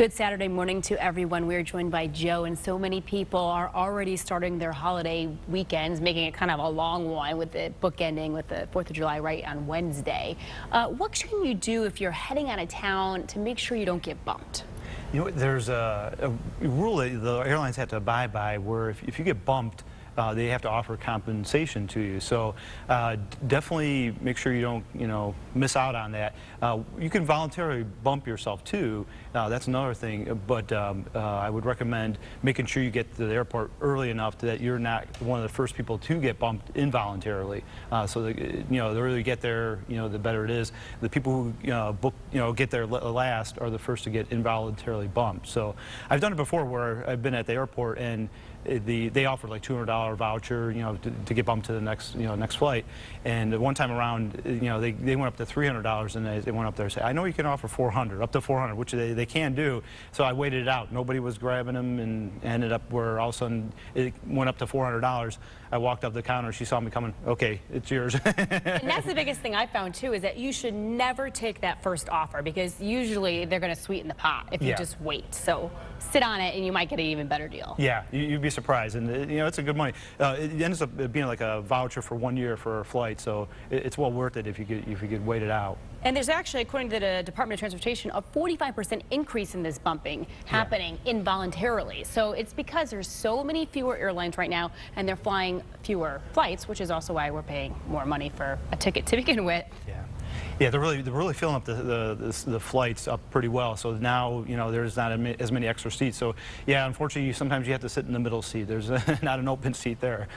Good Saturday morning to everyone. We're joined by Joe, and so many people are already starting their holiday weekends, making it kind of a long one with the bookending with the 4th of July right on Wednesday. What can you do if you're heading out of town to make sure you don't get bumped? You know, there's a rule that the airlines have to abide by where if you get bumped, they have to offer compensation to you. So definitely make sure you don't, miss out on that. You can voluntarily bump yourself too. That's another thing. But I would recommend making sure you get to the airport early enough that you're not one of the first people to get bumped involuntarily. So that, the earlier you get there, the better it is. The people who get there last are the first to get involuntarily bumped. So I've done it before where I've been at the airport and they offered like $200 voucher, to get bumped to the next, next flight. And one time around, they went up to $300, and they went up there and said, "I know you can offer 400, up to 400, which they can do." So I waited it out. Nobody was grabbing them, and ended up where all of a sudden it went up to $400. I walked up the counter. She saw me coming. Okay, it's yours. And that's the biggest thing I found too, is that you should never take that first offer, because usually they're going to sweeten the pot if you just wait. So sit on it, and you might get an even better deal. Yeah, you'd be surprised, and it's a good money. It ends up being like a voucher for 1 year for a flight, so it's well worth it if you could wait it out. And there's actually, according to the Department of Transportation, a 45% increase in this bumping happening involuntarily. So it's because there's so many fewer airlines right now, and they're flying fewer flights, which is also why we're paying more money for a ticket to begin with. Yeah, they're really filling up the flights up pretty well. So now there's not as many extra seats. So yeah, unfortunately, sometimes you have to sit in the middle seat. There's not an open seat there.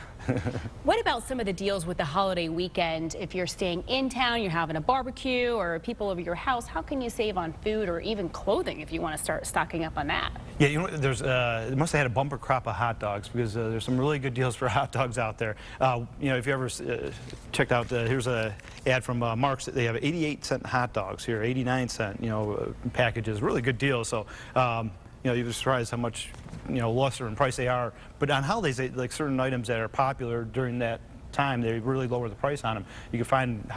What about some of the deals with the holiday weekend? If you're staying in town, you're having a barbecue, or people over your house, how can you save on food or even clothing if you want to start stocking up on that? Yeah, there's they must have had a bumper crop of hot dogs, because there's some really good deals for hot dogs out there. If you ever checked out, here's a ad from Mark's. They have 88-cent hot dogs here, 89-cent packages. Really good deals. So you'd be surprised how much lesser in price they are. But on holidays, like certain items that are popular during that time, they really lower the price on them. You can find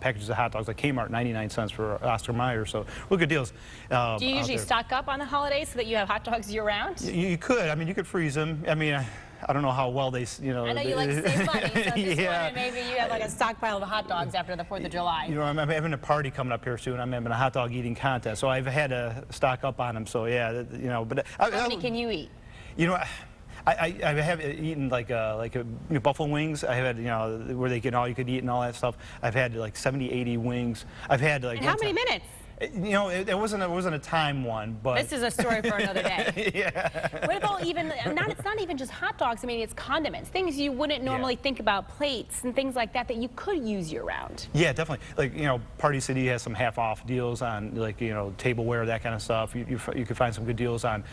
packages of hot dogs like Kmart, 99 cents for Oscar Mayer. So real good deals. Do you usually stock up on the holidays so that you have hot dogs year round? You could. I mean, you could freeze them. I mean, I don't know how well they, I know you like to save money, so this morning maybe you have like a stockpile of hot dogs after the 4th of July. I'm having a party coming up here soon. I'm having a hot dog eating contest, so I've had to stock up on them. So yeah, But how many can you eat? I have eaten like buffalo wings. I have had, where they get all you could eat and all that stuff. I've had like 70, 80 wings. I've had like. And how many minutes? It wasn't a time one, but this is a story for another day. Yeah. What about it's not even just hot dogs. I mean, it's condiments, things you wouldn't normally think about, plates and things like that you could use year round. Yeah, definitely. Like Party City has some half-off deals on tableware, that kind of stuff. You could find some good deals on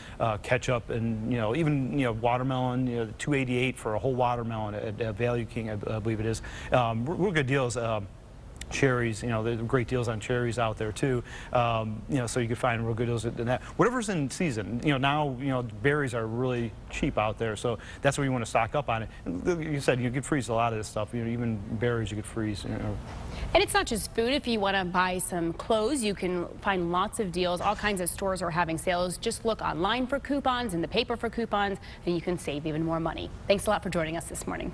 ketchup and even watermelon. $2.88 for a whole watermelon at Value King, I believe it is. Real good deals. Cherries, there's great deals on cherries out there too. So you can find real good deals in that. Whatever's in season. Now, berries are really cheap out there, so that's where you want to stock up on it. And like you said, you could freeze a lot of this stuff. Even berries you could freeze. And it's not just food. If you want to buy some clothes, you can find lots of deals. All kinds of stores are having sales. Just look online for coupons, in the paper for coupons, and you can save even more money. Thanks a lot for joining us this morning.